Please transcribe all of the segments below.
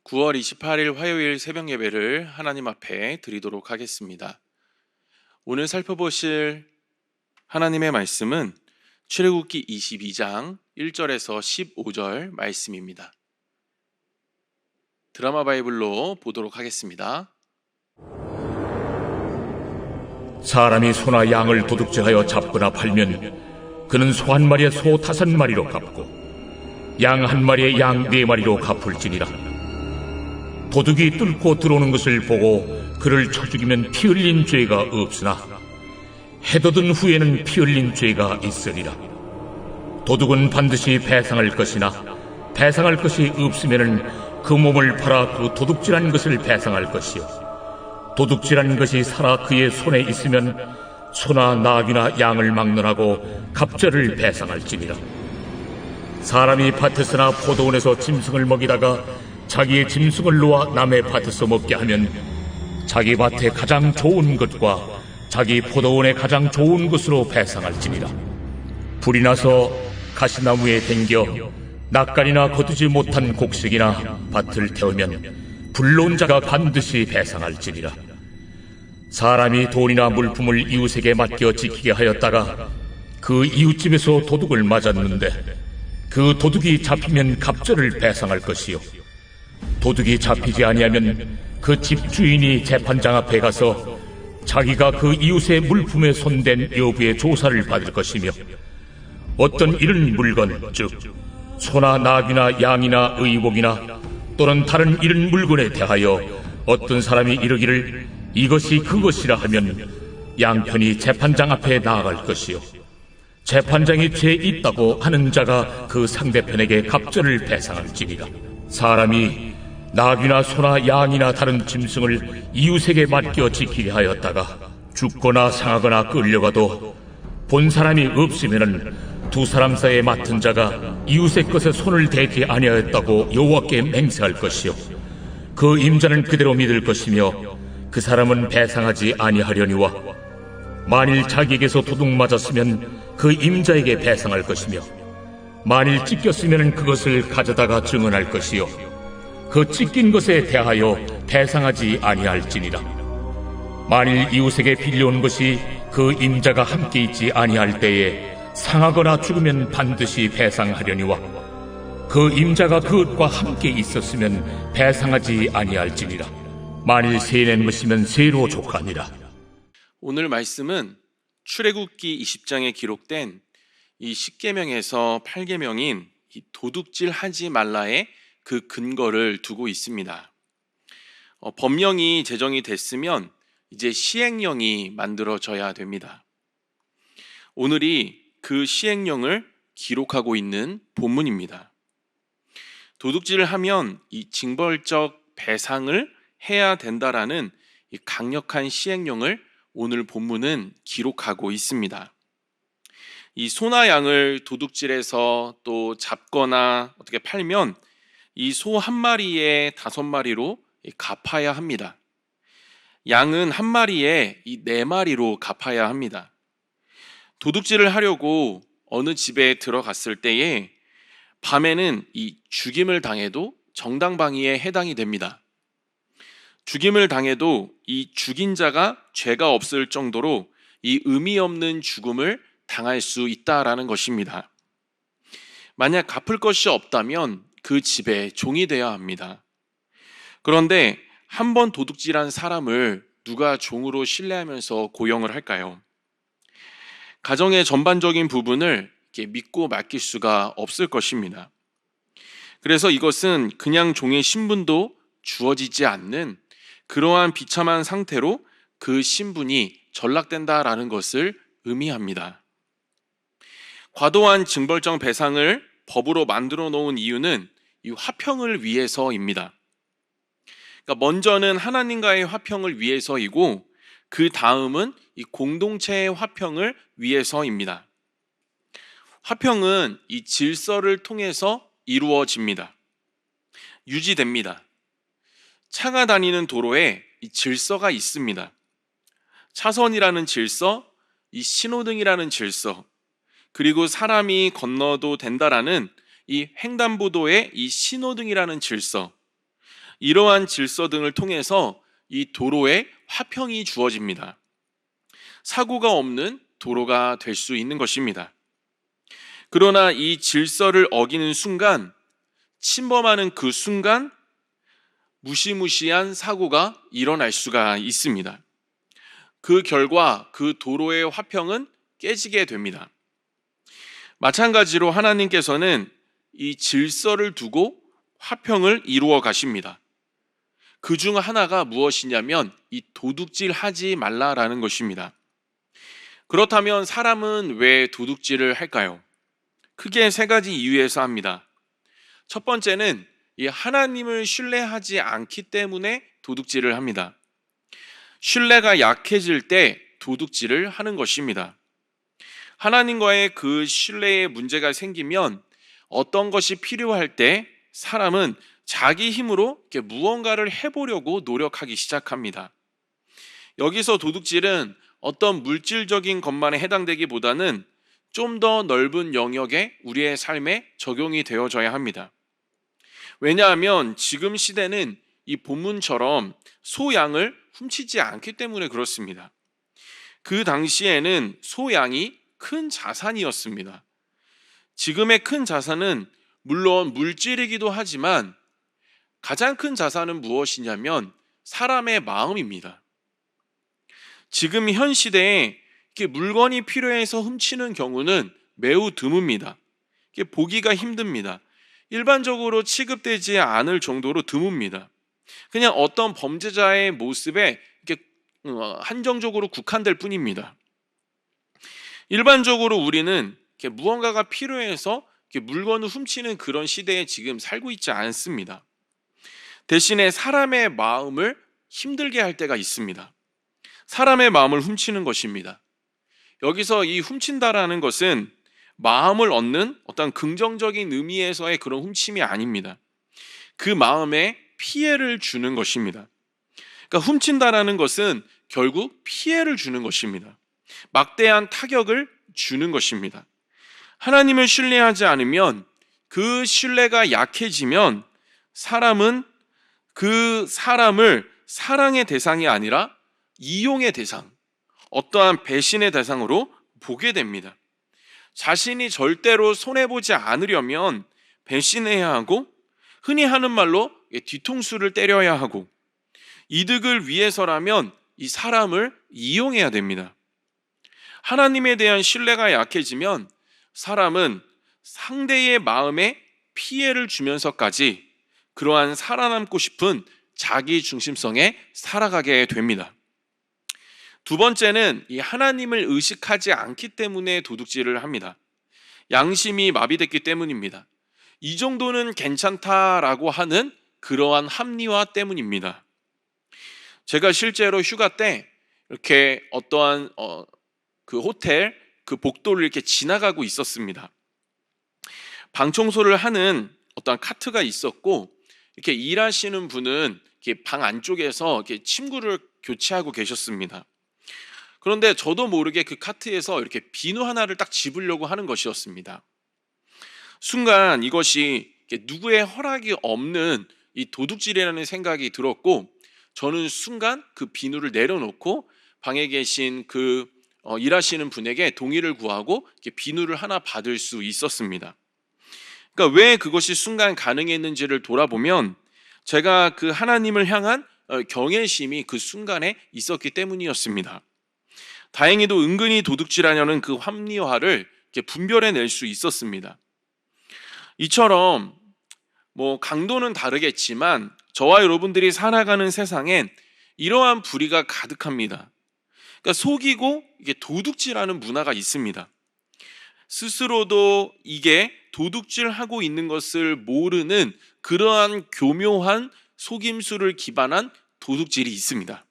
9월 28일 화요일 새벽 예배를 하나님 앞에 드리도록 하겠습니다. 오늘 살펴보실 하나님의 말씀은 출애굽기 22장 1절에서 15절 말씀입니다. 드라마 바이블로 보도록 하겠습니다. 사람이 소나 양을 도둑질하여 잡거나 팔면 그는 소 한 마리에 소 5마리로 갚고 양 한 마리에 양 4마리로 갚을지니라. 도둑이 뚫고 들어오는 것을 보고 그를 쳐 죽이면 피 흘린 죄가 없으나 해돋은 후에는 피 흘린 죄가 있으리라. 도둑은 반드시 배상할 것이나 배상할 것이 없으면은 그 몸을 팔아 그 도둑질한 것을 배상할 것이요, 도둑질한 것이 살아 그의 손에 있으면 소나 나귀나 양을 막론하고 갑절을 배상할지니라. 사람이 밭에서나 포도원에서 짐승을 먹이다가 자기의 짐승을 놓아 남의 밭에서 먹게 하면 자기 밭에 가장 좋은 것과 자기 포도원에 가장 좋은 것으로 배상할지니라. 불이 나서 가시나무에 댕겨 낯간이나 거두지 못한 곡식이나 밭을 태우면 불러온 자가 반드시 배상할지니라. 사람이 돈이나 물품을 이웃에게 맡겨 지키게 하였다가 그 이웃집에서 도둑을 맞았는데 그 도둑이 잡히면 갑절을 배상할 것이요, 도둑이 잡히지 아니하면 그 집 주인이 재판장 앞에 가서 자기가 그 이웃의 물품에 손댄 여부의 조사를 받을 것이며, 어떤 이런 물건, 즉 소나 나귀나 양이나 의복이나 또는 다른 이런 물건에 대하여 어떤 사람이 이르기를 이것이 그것이라 하면 양편이 재판장 앞에 나아갈 것이요, 재판장이 죄 있다고 하는 자가 그 상대편에게 갑절을 배상할지니라. 사람이 나귀나 소나 양이나 다른 짐승을 이웃에게 맡겨 지키게 하였다가 죽거나 상하거나 끌려가도 본 사람이 없으면은 두 사람 사이에 맡은 자가 이웃의 것에 손을 대지 아니하였다고 여호와께 맹세할 것이요, 그 임자는 그대로 믿을 것이며 그 사람은 배상하지 아니하려니와, 만일 자기에게서 도둑 맞았으면 그 임자에게 배상할 것이며, 만일 찢겼으면 그것을 가져다가 증언할 것이요, 그 찢긴 것에 대하여 배상하지 아니할지니라. 만일 이웃에게 빌려온 것이 그 임자가 함께 있지 아니할 때에 상하거나 죽으면 반드시 배상하려니와, 그 임자가 그것과 함께 있었으면 배상하지 아니할지니라. 만일 세낸 것이면 세로 족하니라. 오늘 말씀은 출애굽기 20장에 기록된 이 10계명에서 8계명인 이 도둑질 하지 말라의 그 근거를 두고 있습니다. 법령이 제정이 됐으면 이제 시행령이 만들어져야 됩니다. 오늘이 그 시행령을 기록하고 있는 본문입니다. 도둑질을 하면 이 징벌적 배상을 해야 된다라는 이 강력한 시행령을 오늘 본문은 기록하고 있습니다. 이 소나 양을 도둑질해서 또 잡거나 어떻게 팔면 이 소 한 마리에 5마리로 갚아야 합니다. 양은 한 마리에 이 4마리로 갚아야 합니다. 도둑질을 하려고 어느 집에 들어갔을 때에 밤에는 이 죽임을 당해도 정당방위에 해당이 됩니다. 죽임을 당해도 이 죽인 자가 죄가 없을 정도로 이 의미 없는 죽음을 당할 수 있다라는 것입니다. 만약 갚을 것이 없다면 그 집의 종이 되어야 합니다. 그런데 한 번 도둑질한 사람을 누가 종으로 신뢰하면서 고용을 할까요? 가정의 전반적인 부분을 이렇게 믿고 맡길 수가 없을 것입니다. 그래서 이것은 그냥 종의 신분도 주어지지 않는 그러한 비참한 상태로 그 신분이 전락된다라는 것을 의미합니다. 과도한 징벌적 배상을 법으로 만들어 놓은 이유는 이 화평을 위해서입니다. 그러니까 먼저는 하나님과의 화평을 위해서이고 그 다음은 이 공동체의 화평을 위해서입니다. 화평은 이 질서를 통해서 이루어집니다. 유지됩니다. 차가 다니는 도로에 이 질서가 있습니다. 차선이라는 질서, 이 신호등이라는 질서, 그리고 사람이 건너도 된다라는 이 횡단보도의 이 신호등이라는 질서, 이러한 질서 등을 통해서 이 도로에 화평이 주어집니다. 사고가 없는 도로가 될 수 있는 것입니다. 그러나 이 질서를 어기는 순간, 침범하는 그 순간 무시무시한 사고가 일어날 수가 있습니다. 그 결과 그 도로의 화평은 깨지게 됩니다. 마찬가지로 하나님께서는 이 질서를 두고 화평을 이루어 가십니다. 그 중 하나가 무엇이냐면 이 도둑질하지 말라라는 것입니다. 그렇다면 사람은 왜 도둑질을 할까요? 크게 세 가지 이유에서 합니다. 첫 번째는 이 하나님을 신뢰하지 않기 때문에 도둑질을 합니다. 신뢰가 약해질 때 도둑질을 하는 것입니다. 하나님과의 그 신뢰에 문제가 생기면 어떤 것이 필요할 때 사람은 자기 힘으로 이렇게 무언가를 해보려고 노력하기 시작합니다. 여기서 도둑질은 어떤 물질적인 것만에 해당되기보다는 좀 더 넓은 영역에 우리의 삶에 적용이 되어져야 합니다. 왜냐하면 지금 시대는 이 본문처럼 소양을 훔치지 않기 때문에 그렇습니다. 그 당시에는 소양이 큰 자산이었습니다. 지금의 큰 자산은 물론 물질이기도 하지만 가장 큰 자산은 무엇이냐면 사람의 마음입니다. 지금 현 시대에 이렇게 물건이 필요해서 훔치는 경우는 매우 드뭅니다. 이게 보기가 힘듭니다. 일반적으로 취급되지 않을 정도로 드뭅니다. 그냥 어떤 범죄자의 모습에 이렇게 한정적으로 국한될 뿐입니다. 일반적으로 우리는 이렇게 무언가가 필요해서 이렇게 물건을 훔치는 그런 시대에 지금 살고 있지 않습니다. 대신에 사람의 마음을 힘들게 할 때가 있습니다. 사람의 마음을 훔치는 것입니다. 여기서 이 훔친다라는 것은 마음을 얻는 어떤 긍정적인 의미에서의 그런 훔침이 아닙니다. 그 마음에 피해를 주는 것입니다. 그러니까 훔친다라는 것은 결국 피해를 주는 것입니다. 막대한 타격을 주는 것입니다. 하나님을 신뢰하지 않으면 그 신뢰가 약해지면 사람은 그 사람을 사랑의 대상이 아니라 이용의 대상, 어떠한 배신의 대상으로 보게 됩니다. 자신이 절대로 손해보지 않으려면 배신해야 하고 흔히 하는 말로 뒤통수를 때려야 하고 이득을 위해서라면 이 사람을 이용해야 됩니다. 하나님에 대한 신뢰가 약해지면 사람은 상대의 마음에 피해를 주면서까지 그러한 살아남고 싶은 자기 중심성에 살아가게 됩니다. 두 번째는 이 하나님을 의식하지 않기 때문에 도둑질을 합니다. 양심이 마비됐기 때문입니다. 이 정도는 괜찮다라고 하는 그러한 합리화 때문입니다. 제가 실제로 휴가 때 이렇게 어떠한 그 호텔 그 복도를 이렇게 지나가고 있었습니다. 방 청소를 하는 어떠한 카트가 있었고 이렇게 일하시는 분은 이렇게 방 안쪽에서 이렇게 침구를 교체하고 계셨습니다. 그런데 저도 모르게 그 카트에서 이렇게 비누 하나를 딱 집으려고 하는 것이었습니다. 순간 이것이 누구의 허락이 없는 이 도둑질이라는 생각이 들었고 저는 순간 그 비누를 내려놓고 방에 계신 그 일하시는 분에게 동의를 구하고 비누를 하나 받을 수 있었습니다. 그러니까 왜 그것이 순간 가능했는지를 돌아보면 제가 그 하나님을 향한 경외심이 그 순간에 있었기 때문이었습니다. 다행히도 은근히 도둑질하려는 그 합리화를 분별해낼 수 있었습니다. 이처럼 강도는 다르겠지만 저와 여러분들이 살아가는 세상엔 이러한 불의가 가득합니다. 그러니까 속이고 이게 도둑질하는 문화가 있습니다. 스스로도 이게 도둑질하고 있는 것을 모르는 그러한 교묘한 속임수를 기반한 도둑질이 있습니다.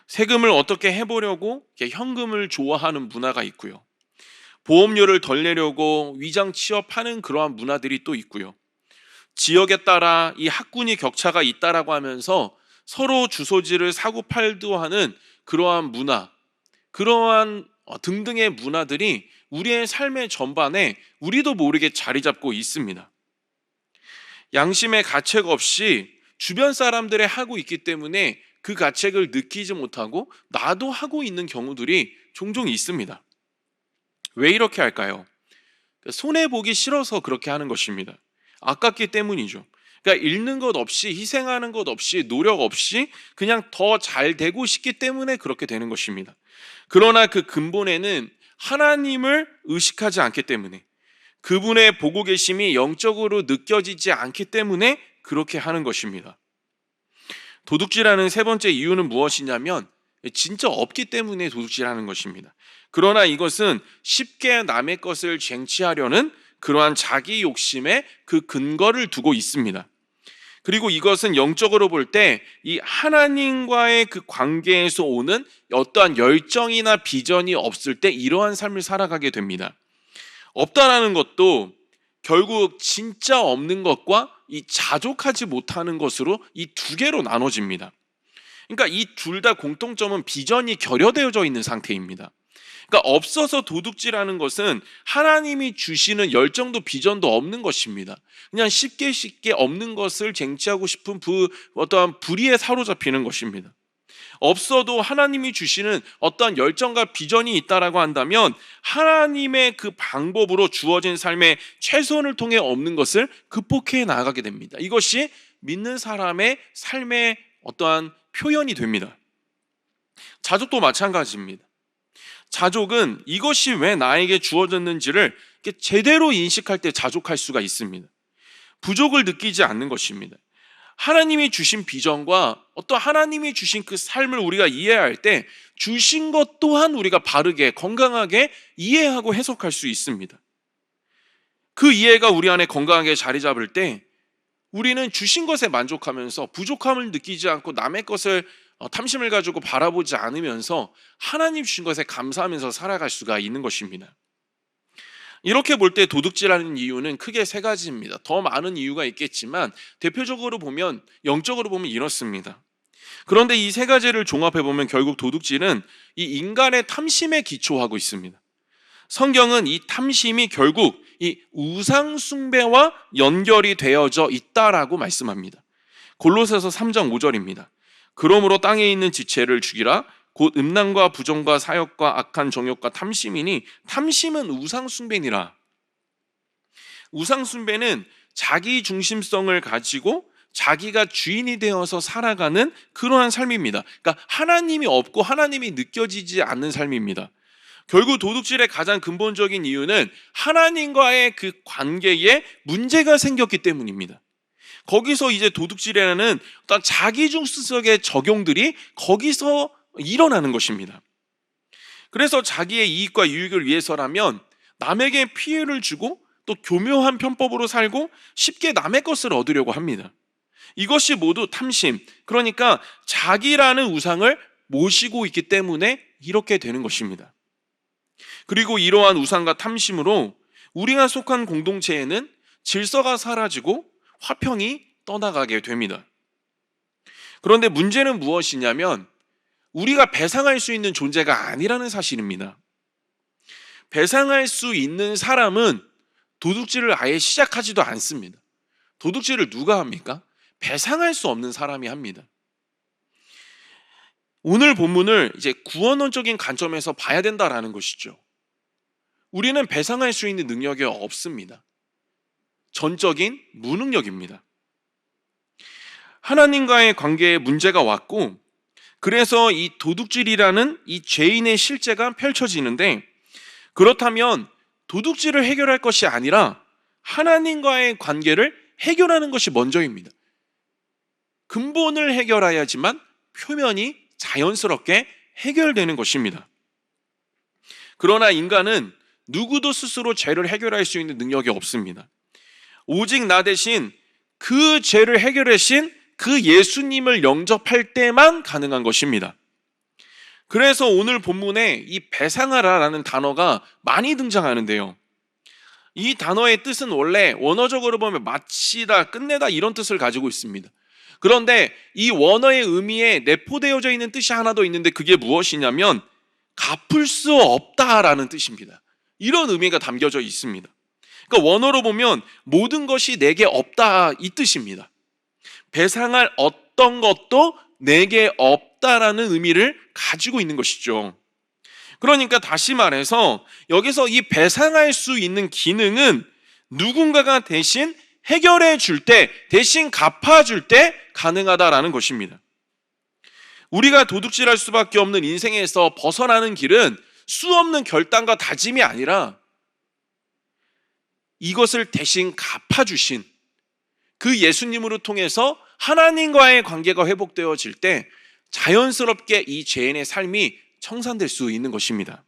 세금을 어떻게 해보려고 현금을 좋아하는 문화가 있고요. 보험료를 덜 내려고 위장 취업하는 그러한 문화들이 또 있고요. 지역에 따라 이 학군이 격차가 있다라고 하면서 서로 주소지를 사고팔도 하는 그러한 문화, 그러한 등등의 문화들이 우리의 삶의 전반에 우리도 모르게 자리 잡고 있습니다. 양심의 가책 없이 주변 사람들이 하고 있기 때문에 그 가책을 느끼지 못하고 나도 하고 있는 경우들이 종종 있습니다. 왜 이렇게 할까요? 손해보기 싫어서 그렇게 하는 것입니다. 아깝기 때문이죠. 그러니까 잃는 것 없이, 희생하는 것 없이, 노력 없이 그냥 더 잘 되고 싶기 때문에 그렇게 되는 것입니다. 그러나 그 근본에는 하나님을 의식하지 않기 때문에, 그분의 보고 계심이 영적으로 느껴지지 않기 때문에 그렇게 하는 것입니다. 도둑질하는 세 번째 이유는 무엇이냐면 진짜 없기 때문에 도둑질하는 것입니다. 그러나 이것은 쉽게 남의 것을 쟁취하려는 그러한 자기 욕심의 그 근거를 두고 있습니다. 그리고 이것은 영적으로 볼 때 이 하나님과의 그 관계에서 오는 어떠한 열정이나 비전이 없을 때 이러한 삶을 살아가게 됩니다. 없다라는 것도 결국 진짜 없는 것과 이 자족하지 못하는 것으로 이 두 개로 나눠집니다. 그러니까 이 둘 다 공통점은 비전이 결여되어져 있는 상태입니다. 그러니까 없어서 도둑질하는 것은 하나님이 주시는 열정도 비전도 없는 것입니다. 그냥 쉽게 없는 것을 쟁취하고 싶은 어떠한 불의에 사로잡히는 것입니다. 없어도 하나님이 주시는 어떠한 열정과 비전이 있다라고 한다면 하나님의 그 방법으로 주어진 삶의 최선을 통해 없는 것을 극복해 나가게 됩니다. 이것이 믿는 사람의 삶의 어떠한 표현이 됩니다. 자족도 마찬가지입니다. 자족은 이것이 왜 나에게 주어졌는지를 제대로 인식할 때 자족할 수가 있습니다. 부족을 느끼지 않는 것입니다. 하나님이 주신 비전과 어떤 하나님이 주신 그 삶을 우리가 이해할 때 주신 것 또한 우리가 바르게 건강하게 이해하고 해석할 수 있습니다. 그 이해가 우리 안에 건강하게 자리 잡을 때 우리는 주신 것에 만족하면서 부족함을 느끼지 않고 남의 것을 탐심을 가지고 바라보지 않으면서 하나님 주신 것에 감사하면서 살아갈 수가 있는 것입니다. 이렇게 볼 때 도둑질하는 이유는 크게 세 가지입니다. 더 많은 이유가 있겠지만 대표적으로 보면 영적으로 보면 이렇습니다. 그런데 이 세 가지를 종합해 보면 결국 도둑질은 이 인간의 탐심에 기초하고 있습니다. 성경은 이 탐심이 결국 이 우상 숭배와 연결이 되어져 있다라고 말씀합니다. 골로새서 3장 5절입니다. 그러므로 땅에 있는 지체를 죽이라. 곧 음란과 부정과 사욕과 악한 정욕과 탐심이니 탐심은 우상 숭배니라. 우상 숭배는 자기 중심성을 가지고 자기가 주인이 되어서 살아가는 그러한 삶입니다. 그러니까 하나님이 없고 하나님이 느껴지지 않는 삶입니다. 결국 도둑질의 가장 근본적인 이유는 하나님과의 그 관계에 문제가 생겼기 때문입니다. 거기서 이제 도둑질이라는 어떤 자기 중심성의 적용들이 거기서 일어나는 것입니다. 그래서 자기의 이익과 유익을 위해서라면 남에게 피해를 주고 또 교묘한 편법으로 살고 쉽게 남의 것을 얻으려고 합니다. 이것이 모두 탐심, 그러니까 자기라는 우상을 모시고 있기 때문에 이렇게 되는 것입니다. 그리고 이러한 우상과 탐심으로 우리가 속한 공동체에는 질서가 사라지고 화평이 떠나가게 됩니다. 그런데 문제는 무엇이냐면 우리가 배상할 수 있는 존재가 아니라는 사실입니다. 배상할 수 있는 사람은 도둑질을 아예 시작하지도 않습니다. 도둑질을 누가 합니까? 배상할 수 없는 사람이 합니다. 오늘 본문을 이제 구원론적인 관점에서 봐야 된다라는 것이죠. 우리는 배상할 수 있는 능력이 없습니다. 전적인 무능력입니다. 하나님과의 관계에 문제가 왔고 그래서 이 도둑질이라는 이 죄인의 실제가 펼쳐지는데, 그렇다면 도둑질을 해결할 것이 아니라 하나님과의 관계를 해결하는 것이 먼저입니다. 근본을 해결해야지만 표면이 자연스럽게 해결되는 것입니다. 그러나 인간은 누구도 스스로 죄를 해결할 수 있는 능력이 없습니다. 오직 나 대신 그 죄를 해결하신 그 예수님을 영접할 때만 가능한 것입니다. 그래서 오늘 본문에 이 배상하라라는 단어가 많이 등장하는데요. 이 단어의 뜻은 원래 원어적으로 보면 마치다, 끝내다 이런 뜻을 가지고 있습니다. 그런데 이 원어의 의미에 내포되어져 있는 뜻이 하나 더 있는데 그게 무엇이냐면 갚을 수 없다라는 뜻입니다. 이런 의미가 담겨져 있습니다. 그러니까 원어로 보면 모든 것이 내게 없다 이 뜻입니다. 배상할 어떤 것도 내게 없다라는 의미를 가지고 있는 것이죠. 그러니까 다시 말해서 여기서 이 배상할 수 있는 기능은 누군가가 대신 해결해 줄 때, 대신 갚아줄 때 가능하다라는 것입니다. 우리가 도둑질할 수밖에 없는 인생에서 벗어나는 길은 수 없는 결단과 다짐이 아니라 이것을 대신 갚아주신 그 예수님으로 통해서 하나님과의 관계가 회복되어질 때 자연스럽게 이 죄인의 삶이 청산될 수 있는 것입니다.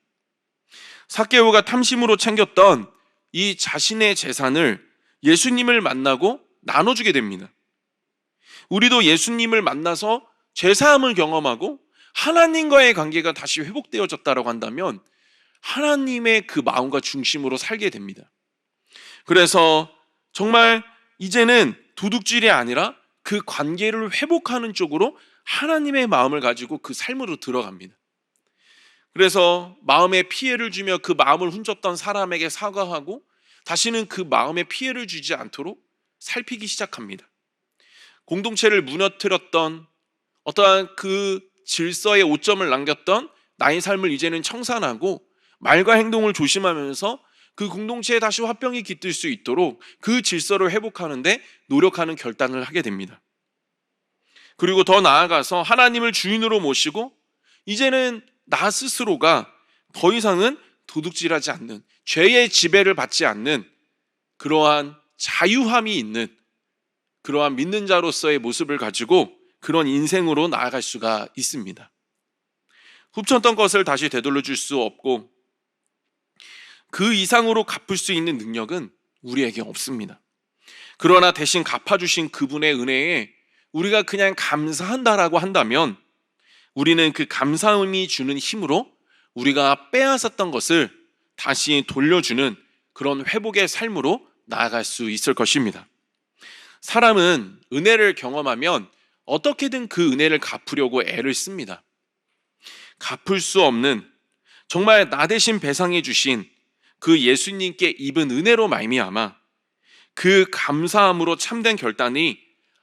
삭개오가 탐심으로 챙겼던 이 자신의 재산을 예수님을 만나고 나눠주게 됩니다. 우리도 예수님을 만나서 죄사함을 경험하고 하나님과의 관계가 다시 회복되어졌다고 한다면 하나님의 그 마음과 중심으로 살게 됩니다. 그래서 정말 이제는 도둑질이 아니라 그 관계를 회복하는 쪽으로 하나님의 마음을 가지고 그 삶으로 들어갑니다. 그래서 마음에 피해를 주며 그 마음을 훔쳤던 사람에게 사과하고 다시는 그 마음에 피해를 주지 않도록 살피기 시작합니다. 공동체를 무너뜨렸던 어떠한 그 질서에 오점을 남겼던 나의 삶을 이제는 청산하고 말과 행동을 조심하면서 그 공동체에 다시 화평이 깃들 수 있도록 그 질서를 회복하는데 노력하는 결단을 하게 됩니다. 그리고 더 나아가서 하나님을 주인으로 모시고 이제는 나 스스로가 더 이상은 도둑질하지 않는, 죄의 지배를 받지 않는 그러한 자유함이 있는 그러한 믿는 자로서의 모습을 가지고 그런 인생으로 나아갈 수가 있습니다. 훔쳤던 것을 다시 되돌려 줄 수 없고 그 이상으로 갚을 수 있는 능력은 우리에게 없습니다. 그러나 대신 갚아주신 그분의 은혜에 우리가 그냥 감사한다라고 한다면 우리는 그 감사함이 주는 힘으로 우리가 빼앗았던 것을 다시 돌려주는 그런 회복의 삶으로 나아갈 수 있을 것입니다. 사람은 은혜를 경험하면 어떻게든 그 은혜를 갚으려고 애를 씁니다. 갚을 수 없는 정말 나 대신 배상해 주신 그 예수님께 입은 은혜로 말미암아 그 감사함으로 참된 결단이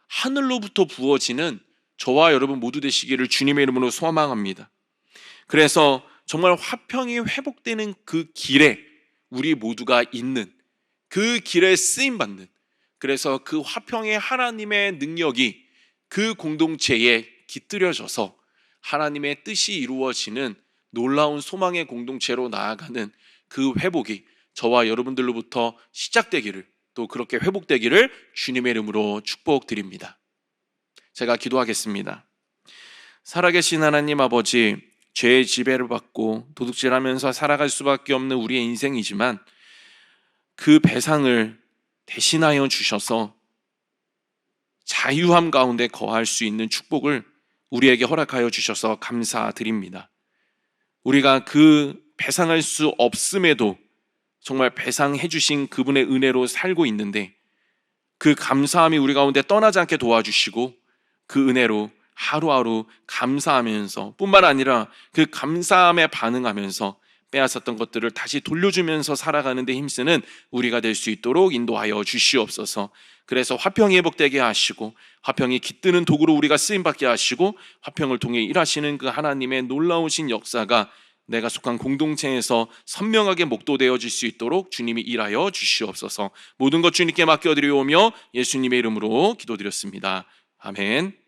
하늘로부터 부어지는 저와 여러분 모두 되시기를 주님의 이름으로 소망합니다. 그래서 정말 화평이 회복되는 그 길에 우리 모두가 있는 그 길에 쓰임받는, 그래서 그 화평의 하나님의 능력이 그 공동체에 깃들여져서 하나님의 뜻이 이루어지는 놀라운 소망의 공동체로 나아가는 그 회복이 저와 여러분들로부터 시작되기를, 또 그렇게 회복되기를 주님의 이름으로 축복드립니다. 제가 기도하겠습니다. 살아계신 하나님 아버지, 죄의 지배를 받고 도둑질하면서 살아갈 수밖에 없는 우리의 인생이지만 그 배상을 대신하여 주셔서 자유함 가운데 거할 수 있는 축복을 우리에게 허락하여 주셔서 감사드립니다. 우리가 그 배상할 수 없음에도 정말 배상해 주신 그분의 은혜로 살고 있는데 그 감사함이 우리 가운데 떠나지 않게 도와주시고 그 은혜로 하루하루 감사하면서 뿐만 아니라 그 감사함에 반응하면서 빼앗았던 것들을 다시 돌려주면서 살아가는 데 힘쓰는 우리가 될 수 있도록 인도하여 주시옵소서. 그래서 화평이 회복되게 하시고 화평이 깃드는 도구로 우리가 쓰임받게 하시고 화평을 통해 일하시는 그 하나님의 놀라우신 역사가 내가 속한 공동체에서 선명하게 목도되어질 수 있도록 주님이 일하여 주시옵소서. 모든 것 주님께 맡겨드리오며 예수님의 이름으로 기도드렸습니다. 아멘.